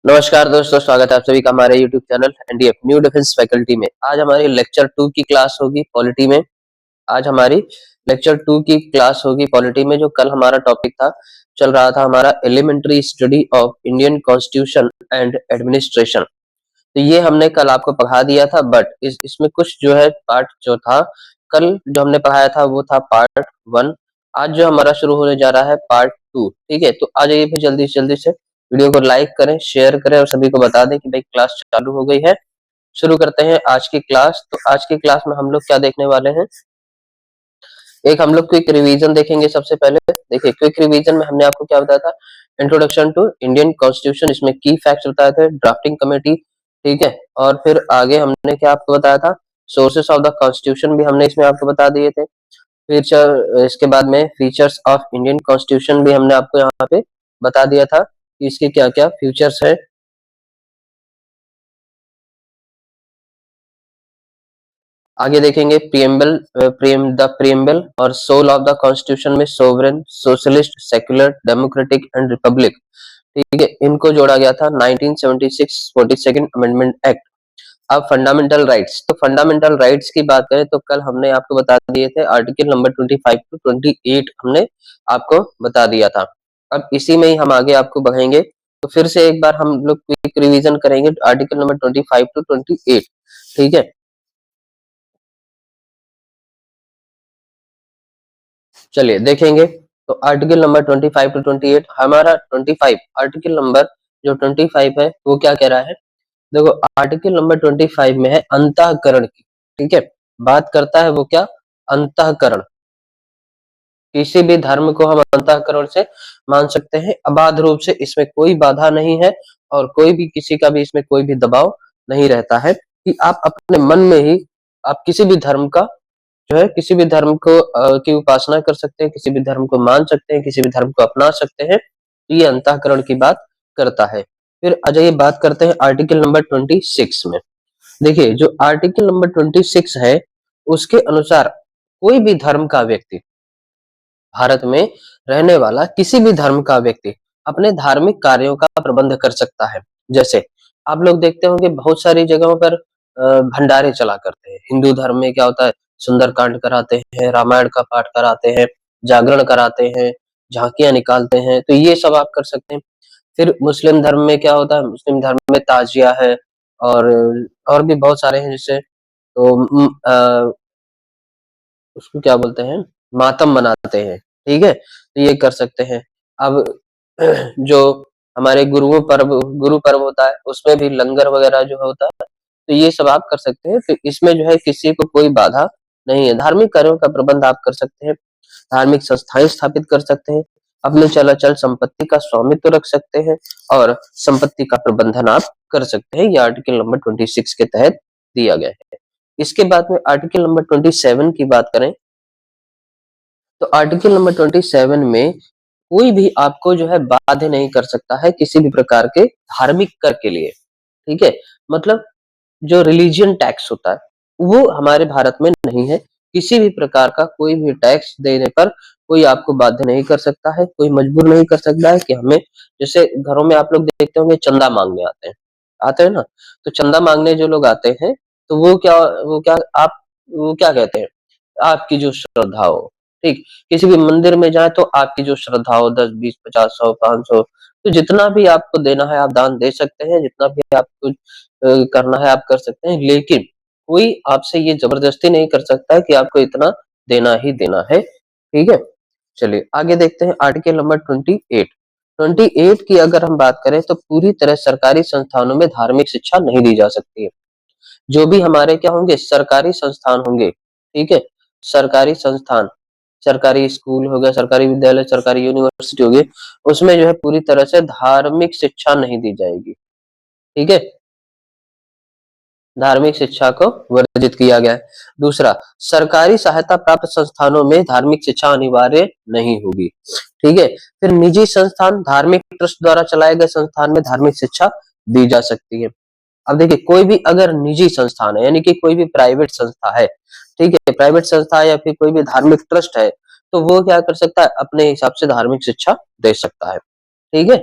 नमस्कार दोस्तों, स्वागत है आप सभी का हमारे YouTube channel NDF new defence faculty में। आज हमारी लेक्चर 2 की क्लास होगी पॉलिटी में। आज हमारी लेक्चर 2 की क्लास होगी पॉलिटी में। जो कल हमारा टॉपिक था, चल रहा था हमारा elementary study of Indian constitution and administration. तो ये हमने कल आपको पढ़ा दिया था, बट इसमें कुछ जो है पार्ट जो था कल जो हमने पढ़ाया था वो था पार्ट 1। आज जो हमारा शुरू होने जा रहा है पार्ट 2। ठीक है, तो आ जाइए फिर जल्दी से जल्दी से वीडियो को लाइक करें, शेयर करें और सभी को बता दें कि भाई क्लास चालू हो गई है। शुरू करते हैं आज की क्लास। तो आज की क्लास में हम लोग क्या देखने वाले हैं, एक हम लोग क्विक रिवीजन देखेंगे। सबसे पहले देखिए, क्विक रिवीजन में हमने आपको क्या बताया था, इंट्रोडक्शन टू इंडियन कॉन्स्टिट्यूशन, इसमें की फैक्ट्स बताए थे, ड्राफ्टिंग कमेटी, ठीक है। और फिर आगे हमने क्या आपको बताया था, सोर्सेस ऑफ द कॉन्स्टिट्यूशन भी हमने इसमें आपको बता दिए थे। फीचर, इसके बाद में फीचर्स ऑफ इंडियन कॉन्स्टिट्यूशन भी हमने आपको यहाँ पे बता दिया था कि इसके क्या क्या फीचर्स है। आगे देखेंगे प्रियम्बल, प्रियम्बल और सोल ऑफ द कॉन्स्टिट्यूशन में sovereign, socialist, secular, democratic and Republic, ठीक है, इनको जोड़ा गया था 1976 42nd अमेंडमेंट एक्ट। अब फंडामेंटल राइट्स, तो फंडामेंटल राइट्स की बात करें तो कल हमने आपको बता दिए थे आर्टिकल नंबर 25 टू 28 हमने आपको बता दिया था। अब इसी में ही हम आगे आपको बढ़ेंगे, तो फिर से एक बार हम लोग क्विक रिवीजन करेंगे आर्टिकल नंबर 25 टू 28, ठीक है। चलिए देखेंगे। तो आर्टिकल नंबर 25 टू 28, हमारा 25 आर्टिकल नंबर जो 25 है वो क्या कह रहा है, देखो आर्टिकल नंबर 25 में है अंतःकरण की, ठीक है। बात करता है वो क्या, अंतःकरण। किसी भी धर्म को हम अंतःकरण से मान सकते हैं, अबाध रूप से, इसमें कोई बाधा नहीं है और कोई भी किसी का भी इसमें कोई भी दबाव नहीं रहता है कि आप अपने मन में ही आप किसी भी धर्म का जो है, किसी भी धर्म को की उपासना कर सकते हैं, किसी भी धर्म को मान सकते हैं, किसी भी धर्म को अपना सकते हैं। तो ये अंतःकरण की बात करता है। फिर आ जाइए बात करते हैं आर्टिकल नंबर 26 में। देखिए जो आर्टिकल नंबर 26 है उसके अनुसार कोई भी धर्म का व्यक्ति, भारत में रहने वाला किसी भी धर्म का व्यक्ति अपने धार्मिक कार्यों का प्रबंध कर सकता है। जैसे आप लोग देखते होंगे बहुत सारी जगहों पर भंडारे चला करते हैं। हिंदू धर्म में क्या होता है, सुंदरकांड कराते हैं, रामायण का पाठ कराते हैं, जागरण कराते हैं, झांकियां निकालते हैं, तो ये सब आप कर सकते हैं। फिर मुस्लिम धर्म में क्या होता है, मुस्लिम धर्म में ताजिया है और भी बहुत सारे हैं, जैसे तो उसको क्या बोलते हैं, मातम मनाते हैं, ठीक है, तो ये कर सकते हैं। अब जो हमारे गुरु पर्व होता है उसमें भी लंगर वगैरह जो होता है, तो ये सब आप कर सकते हैं। तो इसमें जो है किसी को कोई बाधा नहीं है। धार्मिक कार्यों का प्रबंध आप कर सकते हैं, धार्मिक संस्थाएं स्थापित कर सकते हैं, अपने चलाचल संपत्ति का स्वामित्व रख सकते हैं और संपत्ति का प्रबंधन आप कर सकते हैं। ये आर्टिकल नंबर 26 के तहत दिया गया है। इसके बाद में आर्टिकल नंबर 27 की बात करें, तो आर्टिकल नंबर 27 में कोई भी आपको जो है बाध्य नहीं कर सकता है किसी भी प्रकार के धार्मिक कर के लिए, ठीक है। मतलब जो रिलीजियन टैक्स होता है वो हमारे भारत में नहीं है। किसी भी प्रकार का कोई भी टैक्स देने पर कोई आपको बाध्य नहीं कर सकता है, कोई मजबूर नहीं कर सकता है कि हमें, जैसे घरों में आप लोग देखते होंगे चंदा मांगने आते हैं ना, तो चंदा मांगने जो लोग आते हैं तो वो क्या कहते हैं, आपकी जो श्रद्धा हो, ठीक। किसी भी मंदिर में जाए तो आपकी जो श्रद्धा हो, 10 20 50 100 500, तो जितना भी आपको देना है आप दान दे सकते हैं, जितना भी आपको करना है आप कर सकते हैं, लेकिन कोई आपसे ये जबरदस्ती नहीं कर सकता है कि आपको इतना देना ही देना है, ठीक है। चलिए आगे देखते हैं आर्टिकल नंबर 28। 28 की अगर हम बात करें तो पूरी तरह सरकारी संस्थानों में धार्मिक शिक्षा नहीं दी जा सकती है। जो भी हमारे क्या होंगे, सरकारी संस्थान होंगे, ठीक है, सरकारी संस्थान, सरकारी स्कूल हो गया, सरकारी विद्यालय, सरकारी यूनिवर्सिटी होगी, उसमें जो है पूरी तरह से धार्मिक शिक्षा नहीं दी जाएगी, ठीक है। धार्मिक शिक्षा को वर्जित किया गया है। दूसरा, सरकारी सहायता प्राप्त संस्थानों में धार्मिक शिक्षा अनिवार्य नहीं होगी, ठीक है। फिर निजी संस्थान, धार्मिक ट्रस्ट द्वारा चलाए गए संस्थान में धार्मिक शिक्षा दी जा सकती है। अब देखिए कोई भी अगर निजी संस्थान है, यानी कि कोई भी प्राइवेट संस्था है, ठीक है, प्राइवेट संस्था है या फिर कोई भी धार्मिक ट्रस्ट है, तो वो क्या कर सकता है, अपने हिसाब से धार्मिक शिक्षा दे सकता है, ठीक है।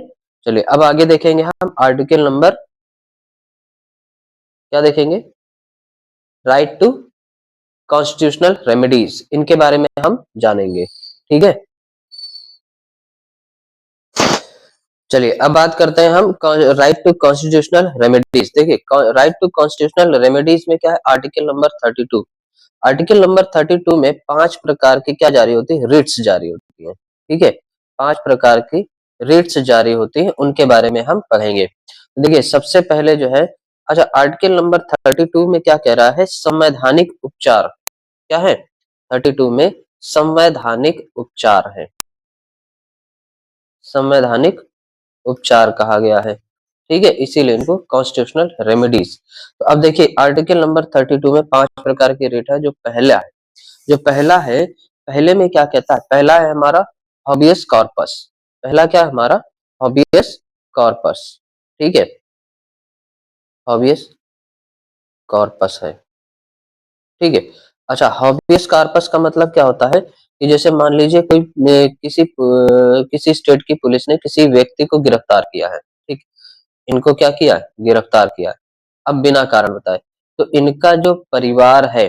चलिए अब आगे देखेंगे हम आर्टिकल नंबर, क्या देखेंगे, राइट टू कॉन्स्टिट्यूशनल रेमेडीज, इनके बारे में हम जानेंगे। ठीक है, चलिए अब बात करते हैं हम राइट टू कॉन्स्टिट्यूशनल रेमेडीज। देखिए राइट टू कॉन्स्टिट्यूशनल रेमेडीज में क्या है, आर्टिकल नंबर 32। आर्टिकल नंबर 32 में 5 प्रकार की क्या जारी होती है, रिट्स जारी होती है। ठीक है, 5 प्रकार की रिट्स जारी होती है, उनके बारे में हम पढ़ेंगे। देखिए सबसे पहले जो है, अच्छा आर्टिकल नंबर 32 में क्या कह रहा है, संवैधानिक उपचार, क्या है 32 में, संवैधानिक उपचार है, संवैधानिक उपचार कहा गया है। ठीक है, इसीलिए इनको कॉन्स्टिट्यूशनल रेमेडीज। तो अब देखिए आर्टिकल नंबर 32 में 5 प्रकार की रिट है। जो पहला है, जो पहला है, पहले में क्या कहता है, पहला है हमारा हॉबियस कॉर्पस। पहला क्या है हमारा, हॉबियस कॉर्पस। ठीक है, हॉबियस कॉर्पस है। ठीक है, अच्छा हॉबियस कॉर्पस का मतलब क्या होता है कि जैसे मान लीजिए कोई किसी स्टेट की पुलिस ने किसी व्यक्ति को गिरफ्तार किया है। ठीक, इनको क्या किया है, गिरफ्तार किया है, अब बिना कारण बताए। तो इनका जो परिवार है,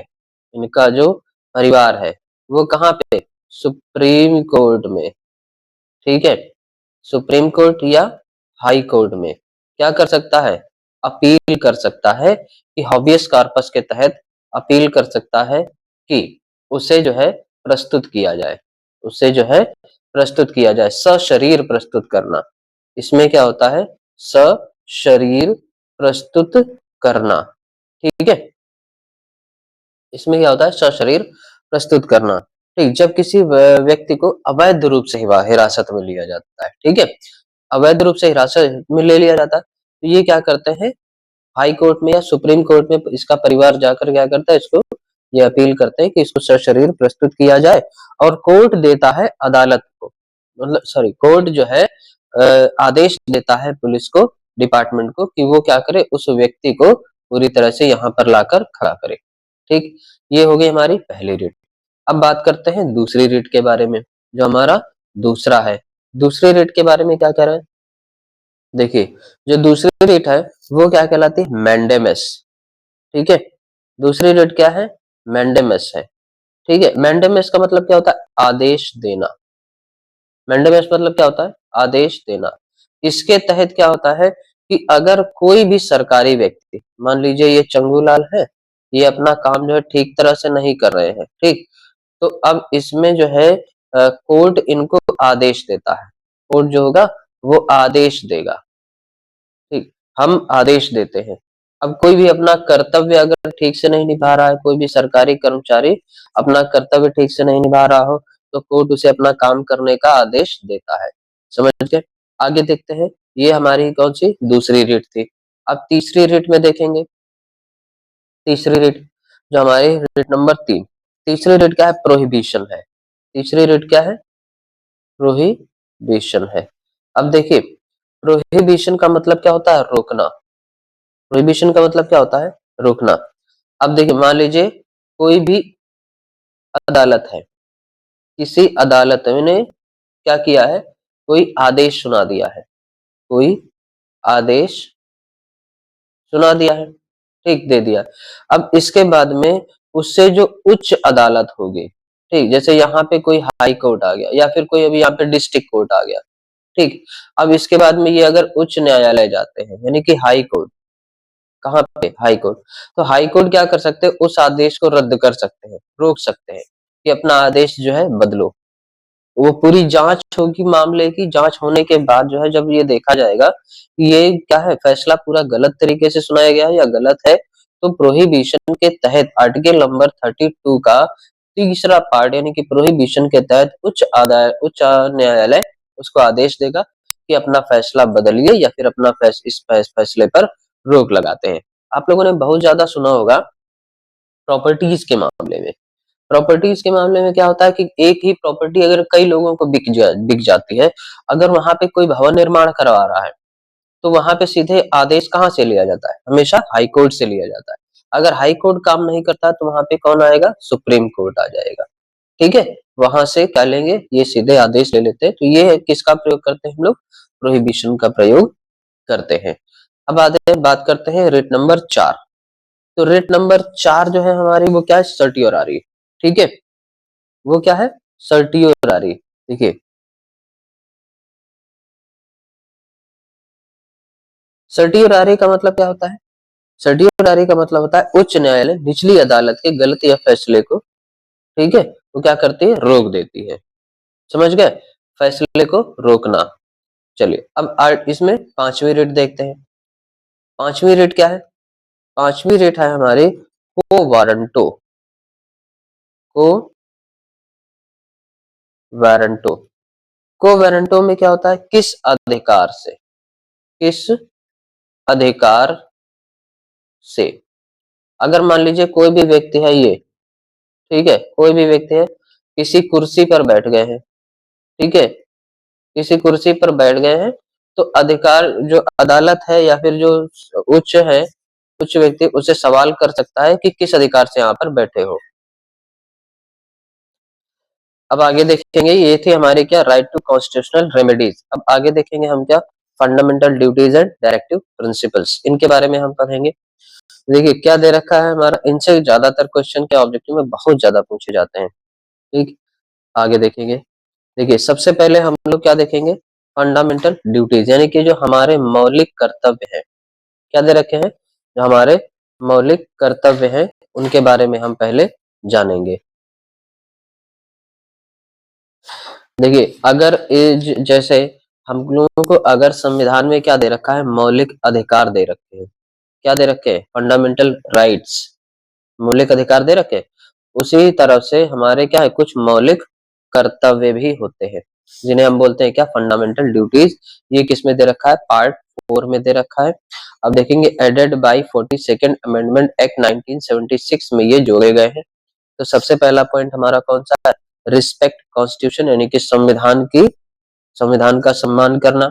इनका जो परिवार है वो कहाँ पे, सुप्रीम कोर्ट में। ठीक है, सुप्रीम कोर्ट या हाई कोर्ट में क्या कर सकता है, अपील कर सकता है कि हॉबियस कॉर्पस के तहत अपील कर सकता है कि उसे जो है प्रस्तुत किया जाए, उसे जो है प्रस्तुत किया जाए, सशरीर प्रस्तुत करना। इसमें क्या होता है, सशरीर प्रस्तुत करना। ठीक है, इसमें क्या होता है, सशरीर प्रस्तुत करना। ठीक, जब किसी व्यक्ति को अवैध रूप से हिरासत में लिया जाता है, ठीक है, अवैध रूप से हिरासत में ले लिया जाता है, तो ये क्या करते हैं, हाई कोर्ट में या सुप्रीम कोर्ट में इसका परिवार जाकर क्या करता है, इसको ये अपील करते हैं कि इसको सशरीर प्रस्तुत किया जाए। और कोर्ट देता है अदालत को, मतलब सॉरी कोर्ट जो है आदेश देता है पुलिस को, डिपार्टमेंट को, कि वो क्या करे, उस व्यक्ति को पूरी तरह से यहाँ पर लाकर खड़ा करे। ठीक, ये हो गई हमारी पहली रीट। अब बात करते हैं दूसरी रीट के बारे में, जो हमारा दूसरा है। दूसरी रीट के बारे में क्या कह रहे हैं, देखिए जो दूसरी रीट है वो क्या कहलाती है, मैंडेमस। ठीक है, दूसरी रीट क्या है, मैंडेमस है। ठीक है, मैंडेमस का मतलब क्या होता है, आदेश देना। मैंडेमस मतलब क्या होता है, आदेश देना। इसके तहत क्या होता है कि अगर कोई भी सरकारी व्यक्ति, मान लीजिए ये चंगूलाल है, ये अपना काम जो है ठीक तरह से नहीं कर रहे हैं, ठीक, तो अब इसमें जो है कोर्ट इनको आदेश देता है, कोर्ट जो होगा वो आदेश देगा। ठीक, हम आदेश देते हैं। अब कोई भी अपना कर्तव्य अगर ठीक से नहीं निभा रहा है, कोई भी सरकारी कर्मचारी अपना कर्तव्य ठीक से नहीं निभा रहा हो, तो कोर्ट उसे अपना काम करने का आदेश देता है। समझ गए, आगे देखते हैं, ये हमारी कौन सी दूसरी रीट थी। अब तीसरी रीट में देखेंगे, तीसरी रीट जो हमारी रीट नंबर 3, तीसरी रीट क्या है, प्रोहिबिशन है। तीसरी रीट क्या है, प्रोहिबिशन है। अब देखिए प्रोहिबिशन का मतलब क्या होता है, रोकना। प्रोहिबिशन का मतलब क्या होता है, रोकना। अब देखिए मान लीजिए कोई भी अदालत है, किसी अदालत ने क्या किया है, कोई आदेश सुना दिया है, कोई आदेश सुना दिया है, ठीक, दे दिया। अब इसके बाद में उससे जो उच्च अदालत होगी, ठीक, जैसे यहाँ पे कोई हाई कोर्ट आ गया या फिर कोई अभी यहाँ पे डिस्ट्रिक्ट कोर्ट आ गया, ठीक, अब इसके बाद में ये अगर उच्च न्यायालय जाते हैं, यानी कि हाई कोर्ट, कहाँ पे, हाई कोर्ट, तो हाई कोर्ट क्या कर सकते हैं, उस आदेश को रद्द कर सकते हैं, रोक सकते हैं कि अपना आदेश जो है बदलो। वो पूरी जांच होगी, मामले की जांच होने के बाद जो है जब ये देखा जाएगा कि ये क्या है, फैसला पूरा गलत तरीके से सुनाया गया है या गलत है, तो प्रोहिबिशन के तहत आर्टिकल नंबर 32 का तीसरा पार्ट यानी कि प्रोहिबिशन के तहत उच्च न्यायालय उसको आदेश देगा कि अपना फैसला बदलिए या फिर अपना फैसले पर रोक लगाते हैं। आप लोगों ने बहुत ज्यादा सुना होगा प्रॉपर्टीज के मामले में। प्रॉपर्टीज के मामले में क्या होता है कि एक ही प्रॉपर्टी अगर कई लोगों को बिक जाती है, अगर वहां पे कोई भवन निर्माण करवा रहा है, तो वहां पे सीधे आदेश कहाँ से लिया जाता है, हमेशा हाई कोर्ट से लिया जाता है। अगर हाई कोर्ट काम नहीं करता तो वहां पे कौन आएगा, सुप्रीम कोर्ट आ जाएगा। ठीक है, वहां से क्या लेंगे, ये सीधे आदेश ले लेते हैं। तो ये किसका प्रयोग करते हैं हम लोग, प्रोहिबिशन का प्रयोग करते हैं। अब आते हैं, बात करते हैं रिट नंबर 4। तो रिट नंबर 4 जो है हमारी, वो क्या है, सर्टियोरारी। ठीक है, वो क्या है, सर्टियोरारी। देखिए, सर्टियोरारी का मतलब क्या होता है, सर्टियोरारी का मतलब होता है उच्च न्यायालय निचली अदालत के गलत या फैसले को, ठीक है, वो क्या करती है, रोक देती है। समझ गए, फैसले को रोकना। चलिए अब इसमें पांचवी रेट देखते हैं। पांचवी रेट क्या है, पांचवी रेट है हमारी को वारंटो। को वारंटो, को वारंटो में क्या होता है, किस अधिकार से, किस अधिकार से। अगर मान लीजिए कोई भी व्यक्ति है ये, ठीक है, कोई भी व्यक्ति है, किसी कुर्सी पर बैठ गए हैं, ठीक है, किसी कुर्सी पर बैठ गए हैं, तो अधिकार जो अदालत है या फिर जो उच्च है, उच्च व्यक्ति उससे सवाल कर सकता है कि किस अधिकार से यहाँ पर बैठे हो। अब आगे देखेंगे, ये थी हमारी क्या, राइट टू कॉन्स्टिट्यूशनल रेमेडीज। अब आगे देखेंगे हम क्या, fundamental duties and directive principles, इनके बारे में हम पढ़ेंगे। देखिए क्या दे रखा है हमारा, इनसे ज्यादातर क्वेश्चन के ऑब्जेक्टिव में बहुत ज्यादा पूछे जाते हैं। ठीक, आगे देखेंगे। देखिए सबसे पहले हम लोग क्या देखेंगे, फंडामेंटल ड्यूटीज, यानी कि जो हमारे मौलिक कर्तव्य हैं, क्या दे रखे हैं, जो हमारे मौलिक कर्तव्य हैं, उनके बारे में हम पहले जानेंगे। देखिए अगर जैसे हम लोगों को अगर संविधान में क्या दे रखा है, मौलिक अधिकार दे रखे हैं, क्या दे रखे हैं, फंडामेंटल राइट्स, मौलिक अधिकार दे रखे हैं। उसी तरह से हमारे क्या है, कुछ मौलिक कर्तव्य भी होते हैं, जिन्हें हम बोलते हैं क्या, फंडामेंटल ड्यूटीज। ये किस में दे रखा है, पार्ट 4 में दे रखा है। अब देखेंगे, added by 42nd amendment act 1976 में ये जोड़े गए हैं। तो सबसे पहला पॉइंट हमारा कौन सा है, रिस्पेक्ट कॉन्स्टिट्यूशन, यानी कि संविधान की, संविधान का सम्मान करना।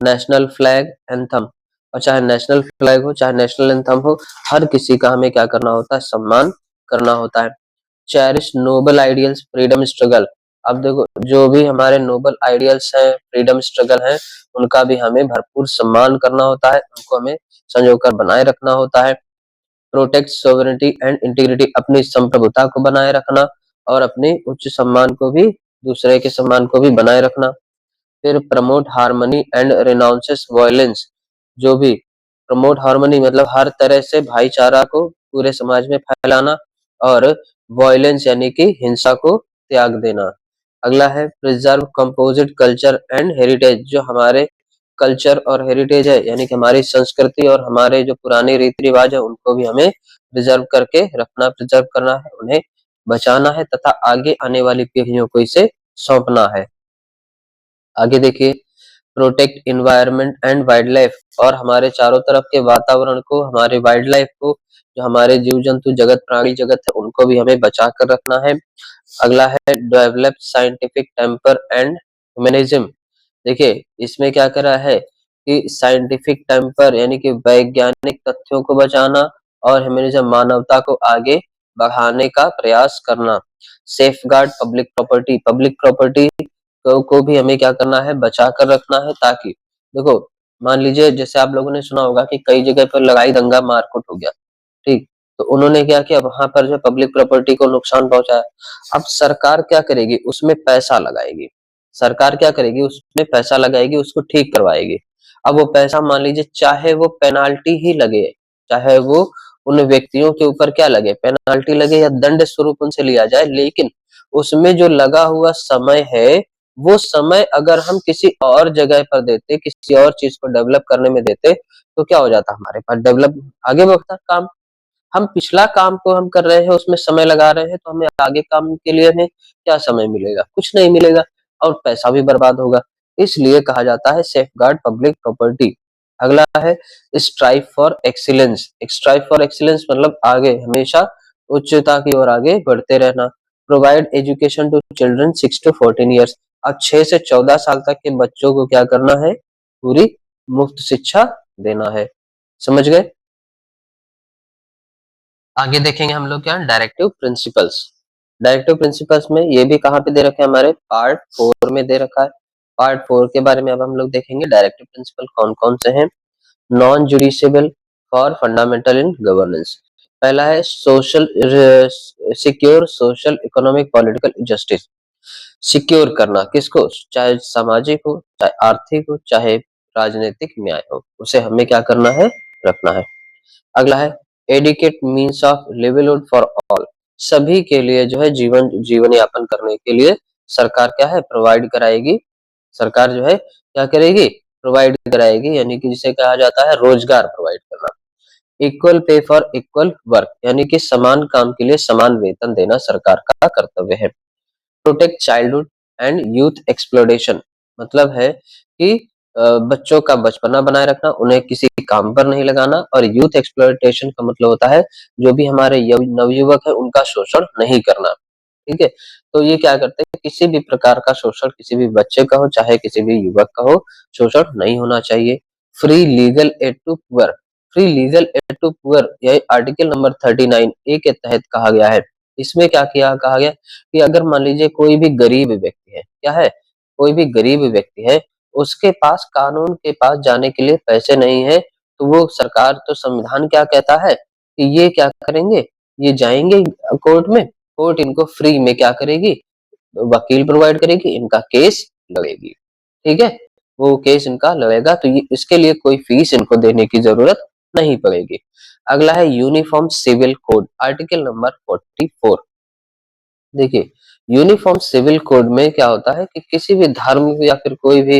नेशनल फ्लैग एंथम, और चाहे नेशनल फ्लैग हो चाहे नेशनल एंथम हो, हर किसी का हमें क्या करना होता है, सम्मान करना होता है। Cherish noble ideals, freedom struggle. अब देखो जो भी हमारे नोबल आइडियल्स हैं, फ्रीडम स्ट्रगल हैं, उनका भी हमें भरपूर सम्मान करना होता है, उनको हमें संजोकर बनाए रखना होता है। प्रोटेक्ट सोवरेनिटी एंड इंटीग्रिटी, अपनी संप्रभुता को बनाए रखना और अपने उच्च सम्मान को भी, दूसरे के सम्मान को भी बनाए रखना। फिर promote harmony and renounces violence, जो भी प्रमोट हार्मनी मतलब हर तरह से भाईचारा को पूरे समाज में फैलाना, और वायलेंस यानी कि हिंसा को त्याग देना। अगला है preserve composite culture and heritage, जो हमारे कल्चर और हेरिटेज है, यानी कि हमारी संस्कृति और हमारे जो पुराने रीति रिवाज है, उनको भी हमें प्रिजर्व करके रखना, प्रिजर्व करना है, उन्हें बचाना है, तथा आगे आने वाली पीढ़ियों को इसे सौंपना है। आगे देखिए, protect environment and wild life, और हमारे चारों तरफ के वातावरण को, हमारे वाइल्ड लाइफ को, जो हमारे जीव जंतु जगत प्राणी जगत है, उनको भी हमें बचा कर रखना है। अगला है develop scientific temper and humanism. देखिए इसमें क्या करा है कि साइंटिफिक टेम्पर यानी कि वैज्ञानिक तथ्यों को बचाना, और ह्यूमनिज्म मानवता को आगे बढ़ाने का प्रयास करना। Safe guard public property, public property को भी हमें क्या करना है, बचा कर रखना है, ताकि देखो मान लीजिए जैसे आप लोगों ने सुना होगा कि कई जगह पर लड़ाई दंगा मारकुट हो गया, ठीक, तो उन्होंने क्या किया, वहां पर जो पब्लिक प्रॉपर्टी को नुकसान पहुंचाया। अब सरकार क्या करेगी, उसमें पैसा लगाएगी, सरकार क्या करेगी, उसमें पैसा लगाएगी, उसको ठीक करवाएगी। अब वो पैसा मान लीजिए चाहे वो पेनाल्टी ही लगे, चाहे वो उन व्यक्तियों के ऊपर क्या लगे, पेनाल्टी लगे या दंड स्वरूप उनसे लिया जाए, लेकिन उसमें जो लगा हुआ समय है, वो समय अगर हम किसी और जगह पर देते, किसी और चीज को डेवलप करने में देते, तो क्या हो जाता, हमारे पास डेवलप आगे बढ़ता काम। हम पिछला काम को हम कर रहे हैं, उसमें समय लगा रहे हैं, तो हमें आगे काम के लिए हमें क्या समय मिलेगा, कुछ नहीं मिलेगा, और पैसा भी बर्बाद होगा। इसलिए कहा जाता है सेफ गार्ड पब्लिक प्रॉपर्टी। अगला है strive for excellence, strive for excellence मतलब आगे हमेशा उच्चता की ओर आगे बढ़ते रहना। Provide education to children 6 to 14 years, अब 6 से 14 साल तक के बच्चों को क्या करना है, पूरी मुफ्त शिक्षा देना है। समझ गए। आगे देखेंगे हम लोग क्या, डायरेक्टिव प्रिंसिपल्स। डायरेक्टिव प्रिंसिपल्स में ये भी कहाँ पे दे रखे हैं, हमारे पार्ट 4 में दे रखा है। पार्ट 4 के बारे में अब हम लोग देखेंगे डायरेक्टिव प्रिंसिपल कौन कौन से हैं। Non justiciable for fundamental in governance. पहला है social secure social economic political justice. Secure करना किसको, चाहे सामाजिक हो, चाहे आर्थिक हो, चाहे राजनीतिक न्याय हो, उसे हमें क्या करना है, रखना है। अगला है adequate means of livelihood for all. सभी के लिए जो है जीवन जीवन यापन करने के लिए सरकार क्या है, प्रोवाइड कराएगी। सरकार जो है क्या करेगी, प्रोवाइड कराएगी, यानी कि जिसे कहा जाता है रोजगार प्रोवाइड करना। Equal pay for equal work, यानी कि समान काम के लिए समान वेतन देना सरकार का कर्तव्य है। Protect childhood and youth exploration, मतलब है कि बच्चों का बचपना बनाए रखना, उन्हें किसी काम पर नहीं लगाना। और यूथ एक्सप्लोइटेशन का मतलब होता है जो भी हमारे नवयुवक है उनका शोषण नहीं करना। ठीक है, तो ये क्या करते हैं, किसी भी प्रकार का शोषण किसी भी बच्चे का हो चाहे किसी भी युवक का हो, शोषण नहीं होना चाहिए। Free legal aid to poor. Free legal aid to poor यह आर्टिकल नंबर 39 ए के तहत कहा गया है। इसमें क्या किया कहा गया कि अगर मान लीजिए कोई भी गरीब व्यक्ति है, क्या है, कोई भी गरीब व्यक्ति है, उसके पास कानून के पास जाने के लिए पैसे नहीं है, तो वो सरकार, तो संविधान क्या कहता है कि ये क्या करेंगे, ये जाएंगे कोर्ट में, कोर्ट इनको फ्री में क्या करेगी, वकील प्रोवाइड करेगी, इनका केस लड़ेगी। ठीक है, वो केस इनका लड़ेगा, तो ये इसके लिए कोई फीस इनको देने की जरूरत नहीं पड़ेगी। अगला है uniform civil code, article number 44। देखिए, यूनिफॉर्म सिविल कोड में क्या होता है कि किसी भी धर्म या फिर कोई भी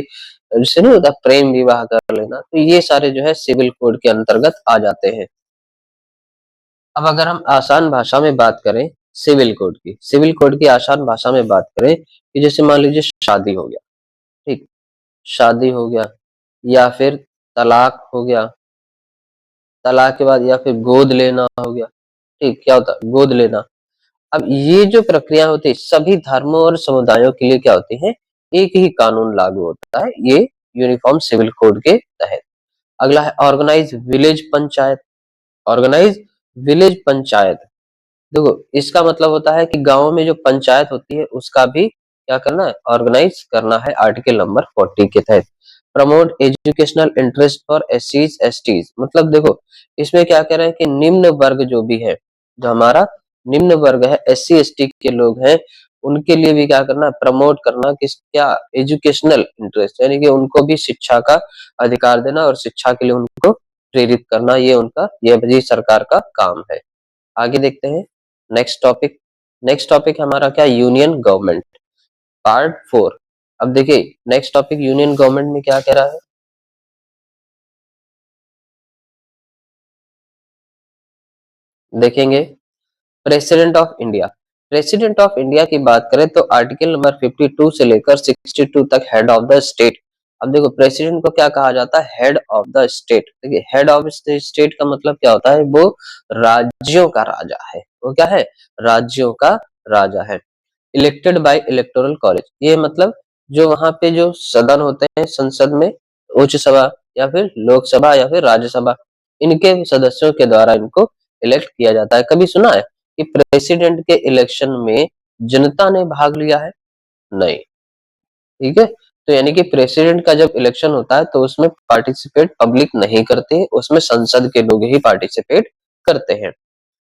जैसे नहीं होता प्रेम विवाह कर लेना, तो ये सारे जो है सिविल कोड के अंतर्गत आ जाते हैं। अब अगर हम आसान भाषा में बात करें सिविल कोड की आसान भाषा में बात करें कि जैसे मान लीजिए शादी हो गया, ठीक, शादी हो गया या फिर तलाक हो गया, तलाक के बाद या फिर गोद लेना हो गया, ठीक, क्या होता है गोद लेना। अब ये जो प्रक्रिया होती है सभी धर्मों और समुदायों के लिए क्या होती है, एक ही कानून लागू होता है, ये यूनिफॉर्म सिविल कोड के तहत। अगला है organise village panchayat. Organise village panchayat, देखो इसका मतलब होता है कि गांव में जो पंचायत होती है उसका भी क्या करना है, ऑर्गेनाइज करना है, आर्टिकल नंबर 40 के तहत। प्रमोट एजुकेशनल इंटरेस्ट फॉर एससीज एसटीज, मतलब देखो इसमें क्या कह रहे हैं कि निम्न वर्ग जो भी है, जो हमारा निम्न वर्ग है, एससी एसटी के लोग हैं, उनके लिए भी क्या करना है, प्रमोट करना, किस क्या, एजुकेशनल इंटरेस्ट, यानी कि उनको भी शिक्षा का अधिकार देना और शिक्षा के लिए उनको प्रेरित करना, ये उनका ये सरकार का काम है। आगे देखते हैं नेक्स्ट टॉपिक। नेक्स्ट टॉपिक हमारा क्या, यूनियन गवर्नमेंट, पार्ट 4। अब देखिए नेक्स्ट टॉपिक यूनियन गवर्नमेंट में क्या कह रहा है, देखेंगे। President of India, president of India की बात करें तो आर्टिकल नंबर 52 से लेकर 62 तक हेड ऑफ द स्टेट। अब देखो प्रेसिडेंट को क्या कहा जाता है, हेड ऑफ द स्टेट। देखिए हेड ऑफ स्टेट का मतलब क्या होता है, वो राज्यों का राजा है, वो क्या है, राज्यों का राजा है। इलेक्टेड बाय इलेक्टोरल कॉलेज, ये मतलब जो वहां पे जो सदन होते हैं संसद में, उच्च सभा या फिर लोकसभा या फिर राज्यसभा, इनके सदस्यों के द्वारा इनको इलेक्ट किया जाता है। कभी सुना है कि प्रेसिडेंट के इलेक्शन में जनता ने भाग लिया है, नहीं। ठीक है, तो यानी कि प्रेसिडेंट का जब इलेक्शन होता है तो उसमें पार्टिसिपेट पब्लिक नहीं करते, उसमें संसद के लोग ही पार्टिसिपेट करते हैं।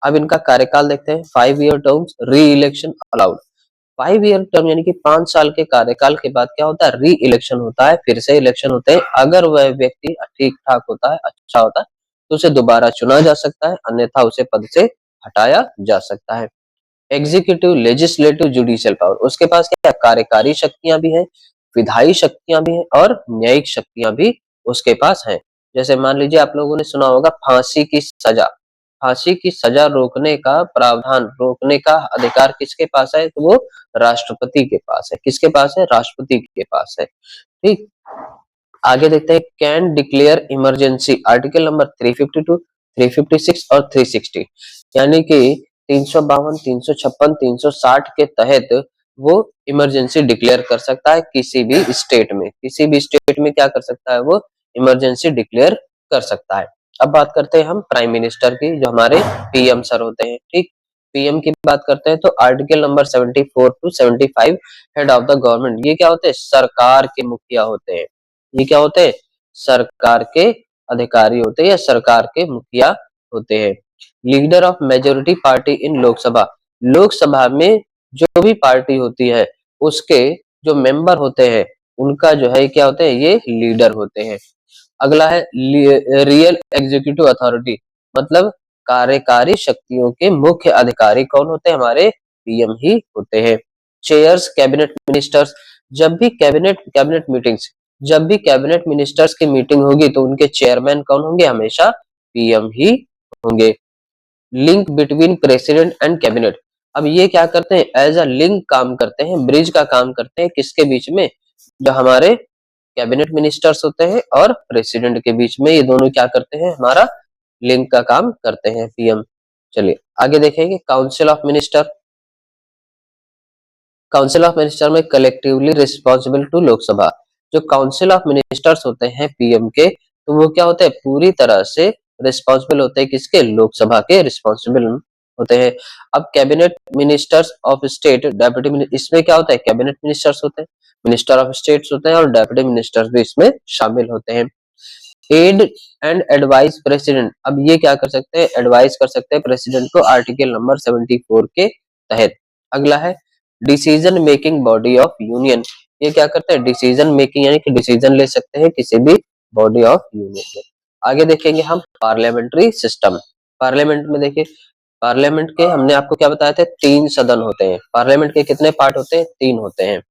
अब इनका कार्यकाल देखते हैं, 5 ईयर टर्म्स, री इलेक्शन अलाउड। 5 ईयर टर्म यानी कि 5 साल के कार्यकाल के बाद क्या होता है, री इलेक्शन होता है, फिर से इलेक्शन होते हैं। अगर वह व्यक्ति ठीक ठाक होता है, अच्छा होता है, तो उसे दोबारा चुना जा सकता है, अन्यथा उसे पद से हटाया जा सकता है। एग्जीक्यूटिव लेजिस्लेटिव जुडिशियल पावर, उसके पास क्या कार्यकारी शक्तियां भी हैं, विधायी शक्तियां भी हैं और न्यायिक शक्तियां भी उसके पास हैं। जैसे मान लीजिए आप लोगों ने सुना होगा फांसी की सजा, फांसी की सजा रोकने का प्रावधान, रोकने का अधिकार किसके पास है, तो वो राष्ट्रपति के पास है। किसके पास है, राष्ट्रपति के पास है। ठीक, आगे देखते हैं can declare emergency, article number 352, 356 और 360, यानी कि 352, 356, 360 के तहत वो इमरजेंसी डिक्लेयर कर सकता है किसी भी स्टेट में, किसी भी स्टेट में क्या कर सकता है, वो इमरजेंसी डिक्लेयर कर सकता है। अब बात करते हैं हम प्राइम मिनिस्टर की, जो हमारे पीएम सर होते हैं। ठीक, पीएम की बात करते हैं तो article number 74 to 75 head of the government, ये क्या होते हैं, सरकार के मुखिया होते हैं। ये क्या होते हैं, सरकार के अधिकारी होते हैं या सरकार के मुखिया होते हैं। लीडर ऑफ मेजोरिटी पार्टी इन लोकसभा, लोकसभा में जो भी पार्टी होती है उसके जो मेंबर होते हैं उनका जो है क्या होते हैं, ये लीडर होते हैं। अगला है रियल एग्जीक्यूटिव अथॉरिटी, मतलब कार्यकारी शक्तियों के मुख्य अधिकारी कौन होते हैं, हमारे पीएम ही होते हैं। चेयर्स कैबिनेट मिनिस्टर्स, जब भी कैबिनेट मिनिस्टर्स की मीटिंग होगी तो उनके चेयरमैन कौन होंगे, हमेशा पीएम ही होंगे। Link between president and cabinet, अब ये क्या करते हैं, एज अ लिंक काम करते हैं, ब्रिज का काम करते हैं, किसके बीच में, जो हमारे कैबिनेट मिनिस्टर्स होते हैं और प्रेसिडेंट के बीच में, ये दोनों क्या करते हैं, हमारा लिंक का काम करते हैं पीएम। चलिए आगे देखेंगे council of minister. Council of minister में कलेक्टिवली रिस्पॉन्सिबल टू लोकसभा, जो काउंसिल ऑफ मिनिस्टर्स होते हैं पीएम के, तो वो क्या होते हैं, पूरी तरह से रिस्पॉन्सिबल होते हैं, किसके, लोकसभा के रिस्पॉन्सिबल होते हैं। अब cabinet ministers of state deputy, इसमें क्या होता है, कैबिनेट मिनिस्टर्स होते हैं, मिनिस्टर ऑफ स्टेट्स होते हैं और डेप्यूटी मिनिस्टर्स भी इसमें शामिल होते हैं। एड एंड एडवाइस प्रेसिडेंट, अब ये क्या कर सकते हैं, एडवाइस कर सकते हैं प्रेसिडेंट को आर्टिकल नंबर 74 के तहत। अगला है decision making body of union, ये क्या करते हैं, डिसीजन मेकिंग यानी कि डिसीजन ले सकते हैं किसी भी बॉडी ऑफ यूनियन में। आगे देखेंगे हम पार्लियामेंट्री सिस्टम। पार्लियामेंट में देखिए, पार्लियामेंट के हमने आपको क्या बताया था, 3 सदन होते हैं। पार्लियामेंट के कितने पार्ट होते हैं, 3 होते हैं।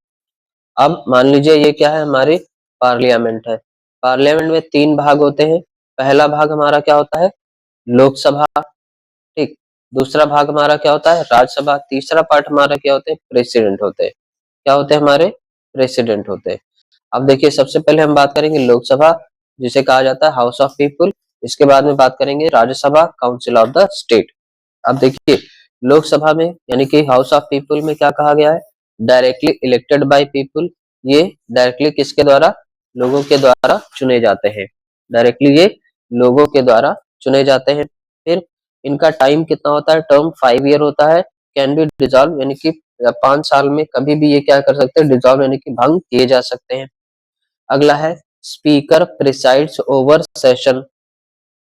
अब मान लीजिए ये क्या है, हमारी पार्लियामेंट है। पार्लियामेंट में 3 भाग होते हैं। पहला भाग हमारा क्या होता है, लोकसभा, ठीक। दूसरा भाग हमारा क्या होता है, राज्यसभा। तीसरा पार्ट हमारा क्या होते हैं, प्रेसिडेंट होते हैं। क्या होते हैं, हमारे प्रेसिडेंट होते हैं। अब देखिए सबसे पहले हम बात करेंगे लोकसभा, जिसे कहा जाता है हाउस ऑफ पीपुल। इसके बाद में बात करेंगे Rajya Sabha, council of the state. अब देखिए लोकसभा में यानी कि हाउस ऑफ पीपुल में क्या कहा गया है, डायरेक्टली इलेक्टेड बाय पीपुल, ये डायरेक्टली किसके द्वारा, लोगों के द्वारा चुने जाते हैं। डायरेक्टली ये लोगों के द्वारा चुने जाते हैं। फिर इनका टाइम कितना होता है, टर्म 5 ईयर होता है। कैन बी डिसॉल्व यानी कि 5 साल में कभी भी ये क्या कर सकते हैं, डिसॉल्व यानी कि भंग किए जा सकते हैं। अगला है speaker presides over session,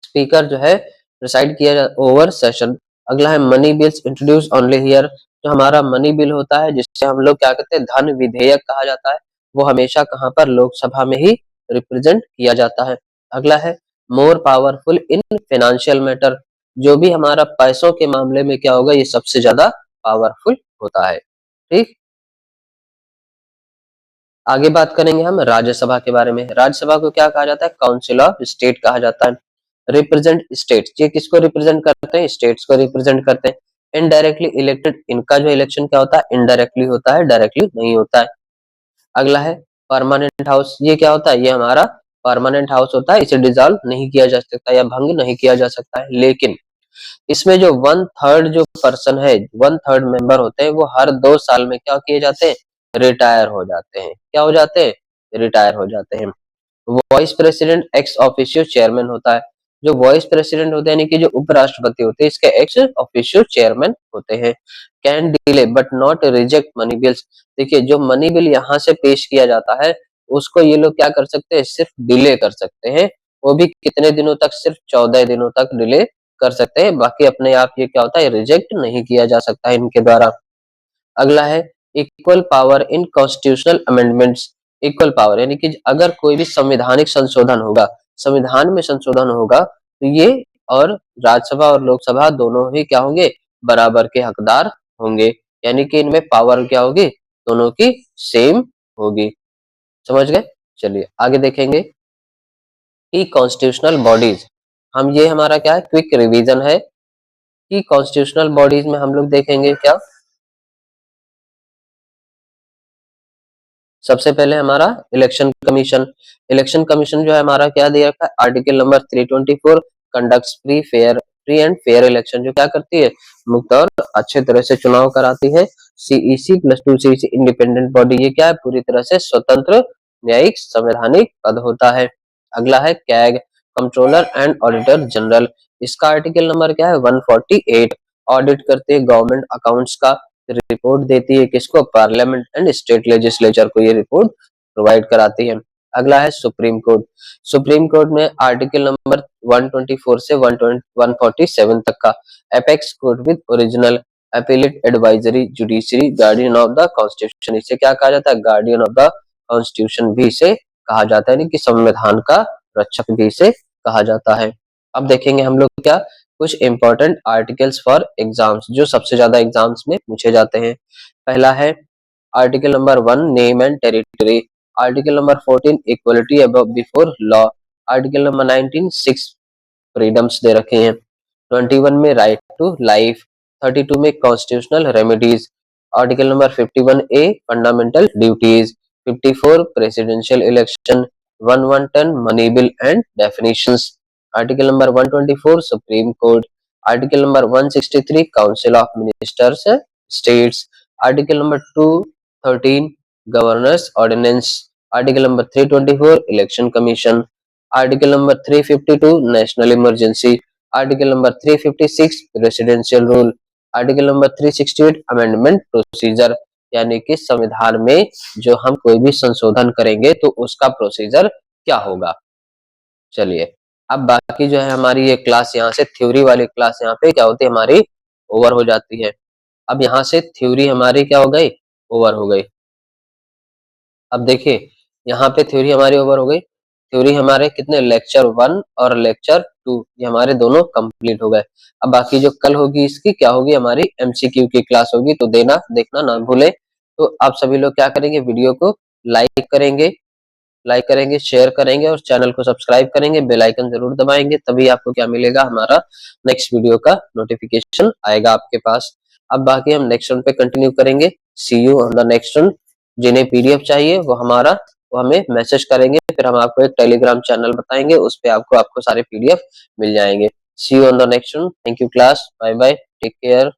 speaker जो है प्रिसाइड किया ओवर सेशन। अगला है money bills introduce only here, जो हमारा मनी बिल होता है जिससे हम लोग क्या कहते हैं, धन विधेयक कहा जाता है, वो हमेशा कहाँ पर, लोकसभा में ही रिप्रेजेंट किया जाता है। अगला है more powerful in financial matter, जो भी हमारा पैसों के मामले में क्या होगा, ये सबसे ज्यादा पावरफुल होता है, ठीक। आगे बात करेंगे हम राज्यसभा के बारे में। राज्यसभा को क्या कहा जाता है, काउंसिल ऑफ स्टेट कहा जाता है। रिप्रेजेंट स्टेट, ये किसको रिप्रेजेंट करते हैं, स्टेट्स को रिप्रेजेंट करते हैं। इनडायरेक्टली इलेक्टेड, इनका जो इलेक्शन क्या होता है, इनडायरेक्टली होता है, डायरेक्टली नहीं होता है। अगला है परमानेंट हाउस, ये क्या होता है, ये हमारा परमानेंट हाउस होता है, इसे डिसॉल्व नहीं किया जा सकता या भंग नहीं किया जा सकता है। लेकिन इसमें जो 1/3 जो पर्सन है, 1/3 मेंबर होते हैं, वो हर 2 साल में क्या किए जाते हैं, रिटायर हो जाते हैं। क्या हो जाते हैं, रिटायर हो जाते हैं। Vice president ex officio chairman होता है, जो वाइस प्रेसिडेंट होते हैं यानी कि जो उपराष्ट्रपति होते हैं, इसके एक्स ऑफिशियो चेयरमैन होते हैं। Can delay but not reject money bills, देखिए जो मनी बिल यहाँ से पेश किया जाता है उसको ये लोग क्या कर सकते हैं, सिर्फ डिले कर सकते हैं। वो भी कितने दिनों तक, सिर्फ 14 दिनों तक डिले कर सकते हैं, बाकी अपने आप ये क्या होता है, रिजेक्ट नहीं किया जा सकता है इनके द्वारा। अगला है equal power in constitutional amendments, equal power यानी कि अगर कोई भी संवैधानिक संशोधन होगा, संविधान में संशोधन होगा, तो ये और राज्यसभा और लोकसभा दोनों ही क्या होंगे, बराबर के हकदार होंगे। यानी कि इनमें पावर क्या होगी, दोनों की सेम होगी। समझ गए। चलिए आगे देखेंगे कि कॉन्स्टिट्यूशनल बॉडीज, हम ये हमारा क्या है, क्विक रिवीजन है कि कॉन्स्टिट्यूशनल बॉडीज में हम लोग देखेंगे क्या। सबसे पहले हमारा इलेक्शन कमीशन, इलेक्शन कमीशन जो है हमारा क्या दिया रखा है, article number 324 conducts free and fair election, जो क्या करती है, मुक्त और अच्छे तरह से चुनाव कराती है। CEC plus 2 CEC independent body, ये क्या है, पूरी तरह से स्वतंत्र न्यायिक संवैधानिक पद होता है। अगला है CAG, controller and auditor general, इसका आर्टिकल नंबर क्या है, 148। ऑडिट करती है गवर्नमेंट अकाउंट्स का, रिपोर्ट देती है किसको, पार्लियामेंट एंड स्टेट लेजिस्लेचर को ये रिपोर्ट प्रोवाइड कराती है। अगला है सुप्रीम कोर्ट। सुप्रीम कोर्ट में आर्टिकल नंबर 124 से 147 तक का apex court with original appellate advisory judiciary guardian of the constitution, इसे क्या कहा जाता है, गार्डियन ऑफ द कॉन्स्टिट्यूशन भी इसे कहा जाता है, यानी कि संविधान का रक्षक भी इसे कहा जाता है। अब देखेंगे हम लोग क्या, कुछ इंपॉर्टेंट आर्टिकल्स फॉर एग्जाम्स जो सबसे ज्यादा एग्जाम्स में पूछे जाते हैं। पहला है article number 1 name and territory, article number 14 equality above before law, article number 19 6 freedoms दे रखे हैं, 21 में राइट टू लाइफ, 32 में constitutional remedies, article number 51 A fundamental duties, 54 presidential election, 1110 money bill and definitions, article number 124 Supreme Court, article number 163 council of ministers states, article number 213 governors ordinance, article number 324 Election commission, article number 352 national emergency, article number 356 presidential rule, article number 368 amendment procedure, यानी कि संविधान में जो हम कोई भी संशोधन करेंगे तो उसका प्रोसीजर क्या होगा। चलिए अब बाकी जो है हमारी ये क्लास यहाँ से थ्योरी वाली क्लास यहाँ पे क्या होती है हमारी ओवर हो जाती है। अब यहाँ से थ्योरी हमारी क्या हो गई, ओवर हो गई। अब देखिए यहाँ पे थ्योरी हमारी ओवर हो गई, थ्योरी हमारे कितने लेक्चर 1 और लेक्चर 2 ये हमारे दोनों कंप्लीट हो गए। अब बाकी जो कल होगी इसकी क्या होगी, हमारी एमसीक्यू की क्लास होगी, तो देखना ना भूले। तो आप सभी लोग क्या करेंगे, वीडियो को लाइक करेंगे, शेयर करेंगे और चैनल को सब्सक्राइब करेंगे, बेल आइकन जरूर दबाएंगे, तभी आपको क्या मिलेगा, हमारा नेक्स्ट वीडियो का नोटिफिकेशन आएगा आपके पास। अब बाकी हम नेक्स्ट वन पे कंटिन्यू करेंगे। See you on the next one. जिन्हें पीडीएफ चाहिए वो हमें मैसेज करेंगे, फिर हम आपको एक टेलीग्राम चैनल बताएंगे, उस पे आपको सारे पीडीएफ मिल जाएंगे। See you on the next one. Thank you class, bye bye, take care.